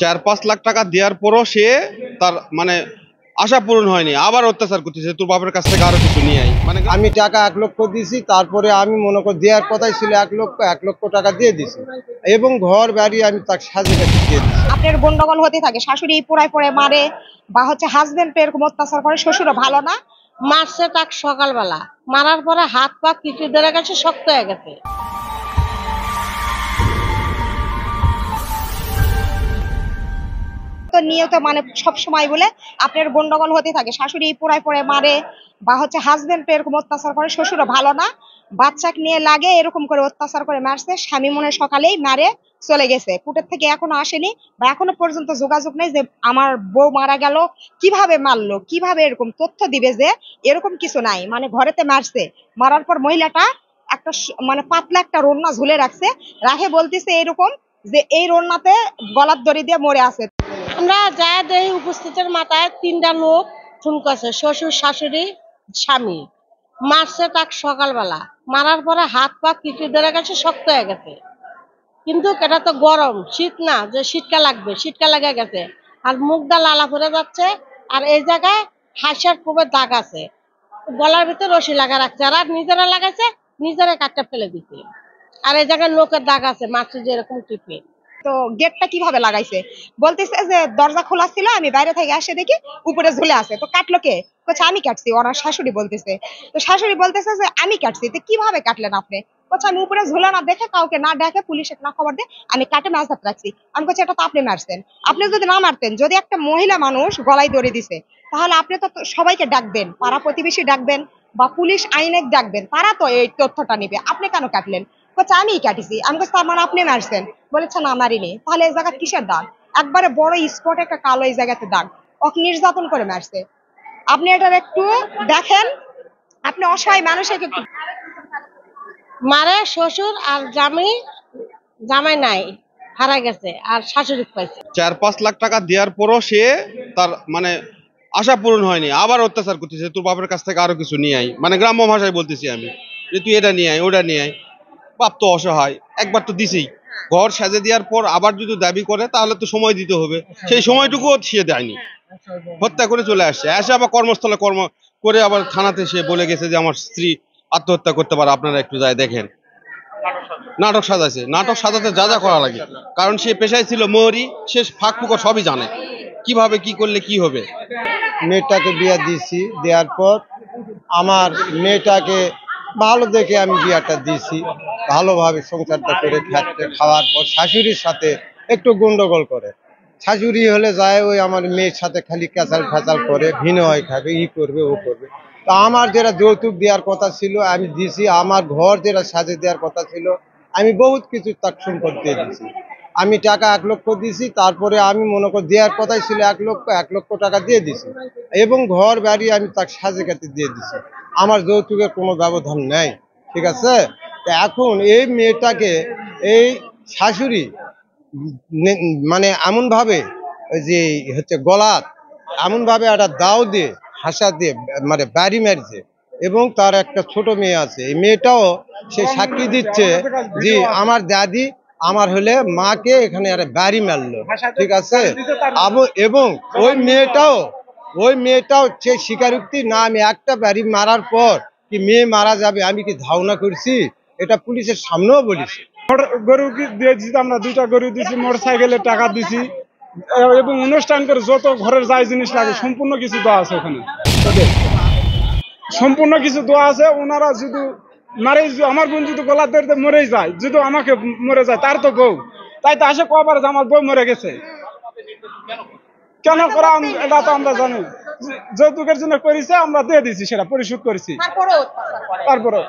4-5 লাখ টাকা দেওয়ার পরও সে তার মানে আশা পূরণ হয়নি, আবার অত্যাচার করতেছে তোর বাপের কাছ থেকে আরো কিছু নিয়ে আই। মানে আমি টাকা 1 লক্ষ দিছি, তারপরে আমি মনে করি দেওয়ার কথাই ছিল 1 লক্ষ টাকা দিয়ে দিছি এবং ঘর বাড়ি আমি তাকে সাজে কাছে দিয়ে দিছি। আপনার গন্ডগোল হতে থাকে, শাশুড়ি পোড়ায় পড়ে মারে বা হাজবেন্ড এরকম অত্যাচার করে, শ্বশুরও ভালো না। মারছে তাক সকালবেলা, মারার পরে হাত পা কিছু ধরে গেছে, শক্ত হয়ে গেছে। তো নিয়ত মানে সব সময় বলে আপনার গন্ডগোল হতে থাকে, শাশুড়ি পোড়ায় পড়ে মারে বা হাজবেন্ড এরকম অত্যাচার করে, শ্বশুরও ভালো না, বাচ্চাকে নিয়ে লাগে এরকম করে অত্যাচার করে মারছে। স্বামী মনে সকালেই মারে চলে গেছে, কুটের থেকে এখনো আসেনি বা এখনো পর্যন্ত যোগাযোগ নেই যে আমার বউ মারা গেল, কিভাবে মারলো, কিভাবে এরকম তথ্য দিবে যে এরকম কিছু নাই। মানে ঘরেতে মারছে, মারার পর মহিলাটা একটা মানে পাতলা একটা রন্না ঝুলে রাখছে, রাখে বলতেছে এরকম যে এই রন্নাতে গলার দড়ি দিয়ে মরে আছে। আমরা যা দেই উপস্থিতের মাথায় 3টা লোক খুন করছে, শ্বশুর শাশুড়ি স্বামী। মারছে তাক সকালবেলা, মারার পরে হাত পা কিছু ধরে গেছে, শক্ত হয়ে গেছে। কিন্তু এটা তো গরম, শীত না যে শীতকা লাগবে, শীতকা লেগে গেছে। আর মুখটা লালা পড়ে যাচ্ছে, আর এই জায়গায় হাসার খুবের দাগ আছে, গলার ভিতরে রশি লাগা রাখছে, আর নিজেরা লাগাইছে, নিজেরা কাটটা ফেলে দিচ্ছে। আর এই জায়গায় লোকের দাগ আছে, মারছে যে এরকম টিপে। তো গেটটা কিভাবে লাগাইছে, বলতেছে যে দরজা খোলা ছিল, আমি বাইরে থেকে আসে দেখি উপরে ঝুলে আছে। তো কাটলো কে? বলছে আমি কাটছি। ওনার শাশুড়ি বলতেছে, তো শাশুড়ি বলতেছে যে আমি কাটছি। তো কিভাবে কাটলেন আপনি? বলছে আমি উপরে ঝুলে না দেখে, কাউকে না দেখে, পুলিশে না খবর দিয়ে আমি কাটে মাছ ধরতে রাখছি। আমি বলছি এটা তো আপনি মারছেন, আপনি যদি না মারতেন, যদি একটা মহিলা মানুষ গলায় দড়ি দিছে, তাহলে আপনি তো সবাইকে ডাকবেন, পাড়া প্রতিবেশী ডাকবেন বা পুলিশ আইনে ডাকবেন, তারা তো এই তথ্যটা নিবে। আপনি কেন কাটলেন? বলছে আমি কাটিছি। আমি বলছি তার মানে আপনি মারছেন? বলেছে না মারিনি। তাহলে এই জায়গা কিসের দাগ? একবারে বড় স্পট একটা কালো এই জায়গাতে দাগ, ওকে নির্যাতন করে মারছে। আপনি এটার একটু দেখেন, আপনি অসহায় মানুষকে একটু মারে শ্বশুর আর জামাই নাই, হারা গেছে, আর শাশুড়ি পাইছে। 4-5 লাখ টাকা দেওয়ার পরও সে তার মানে আশা পূরণ হয়নি, আবার অত্যাচার করতেছে তোর বাপের কাছ থেকে আরো কিছু নিয়ে আই। মানে গ্রাম্য ভাষায় বলতেছি আমি যে তুই এটা নিয়ে আয়, ওটা নিয়ে আয়। বাপ তো অসহায়, একবার তো দিছেই, ঘর সাজে দেওয়ার পর আবার যদি দাবি করে তাহলে তো সময় দিতে হবে, সেই সময়টুকুও সে দেয়নি, হত্যা করে চলে আসছে। এসে আবার কর্মস্থলে কর্ম করে আবার থানাতে সে বলে গেছে যে আমার স্ত্রী আত্মহত্যা করতে পারে, আপনারা একটু যায় দেখেন। নাটক সাজাইছে, নাটক সাজাতে যা যা করা লাগে, কারণ সে পেশায় ছিল মোহরি, সে ফাঁক ফুকর সবই জানে কিভাবে কি করলে কি হবে। মেয়েটাকে বিয়ে দিছি, দেওয়ার পর আমার মেয়েটাকে ভালো দেখে আমি বিয়েটা দিছি, ভালোভাবে সংসারটা করে খাওয়ার পর শাশুড়ির সাথে একটু গন্ডগোল করে। শাশুড়ি হলে যায় ওই আমার মেয়ের সাথে খালি ক্যাচাল ফ্যাচাল করে, ভিনয় খাবে, ই করবে ও করবে। তা আমার যেটা যৌতুক দেওয়ার কথা ছিল আমি দিছি, আমার ঘর যেটা সাজে দেওয়ার কথা ছিল আমি বহুত কিছু তার সম্পদ দিয়ে দিছি। আমি টাকা 1 লক্ষ দিছি, তারপরে আমি মনে করি দেওয়ার কথাই ছিল 1 লক্ষ টাকা দিয়ে দিছি এবং ঘর বাড়ি আমি তাকে সাজে কাতে দিয়ে দিছি। আমার যৌতুকের কোনো ব্যবধান নেই, ঠিক আছে। তা এখন এই মেয়েটাকে এই শাশুড়ি মানে এমনভাবে যে হচ্ছে গলাত এমনভাবে একটা দাও দিয়ে হাসা দিয়ে মানে বাড়ি মারিছে এবং তার একটা ছোট মেয়ে আছে। এই মেয়েটাও সে সাক্ষী দিচ্ছে যে আমার দাদি আমার হলে মাকে এখানে একটা বাড়ি মারলো, ঠিক আছে। এবং ওই মেয়েটাও সে স্বীকারোক্তি না আমি একটা বাড়ি মারার পর কি মেয়ে মারা যাবে আমি কি ধারণা করছি, এটা পুলিশের সামনেও বলেছি। গরু দিয়েছি, আমরা 2টা গরু দিয়েছি, মোটরসাইকেলের টাকা দিছি এবং অনুষ্ঠান করে যত ঘরের যাই জিনিস লাগে সম্পূর্ণ কিছু দেওয়া আছে ওখানে, সম্পূর্ণ কিছু দেওয়া আছে। ওনারা যদি মারে, আমার বোন যদি গলার দড়িতে মরেই যায়, যদি আমাকে মরে যায়, তার তো বউ, তাই তো আসে কবার যে আমার বউ মরে গেছে। কেন করা এটা তো আমরা জানি, যৌতুকের জন্য করেছে, আমরা দিয়ে দিছি, সেটা পরিশোধ করেছি। তারপরে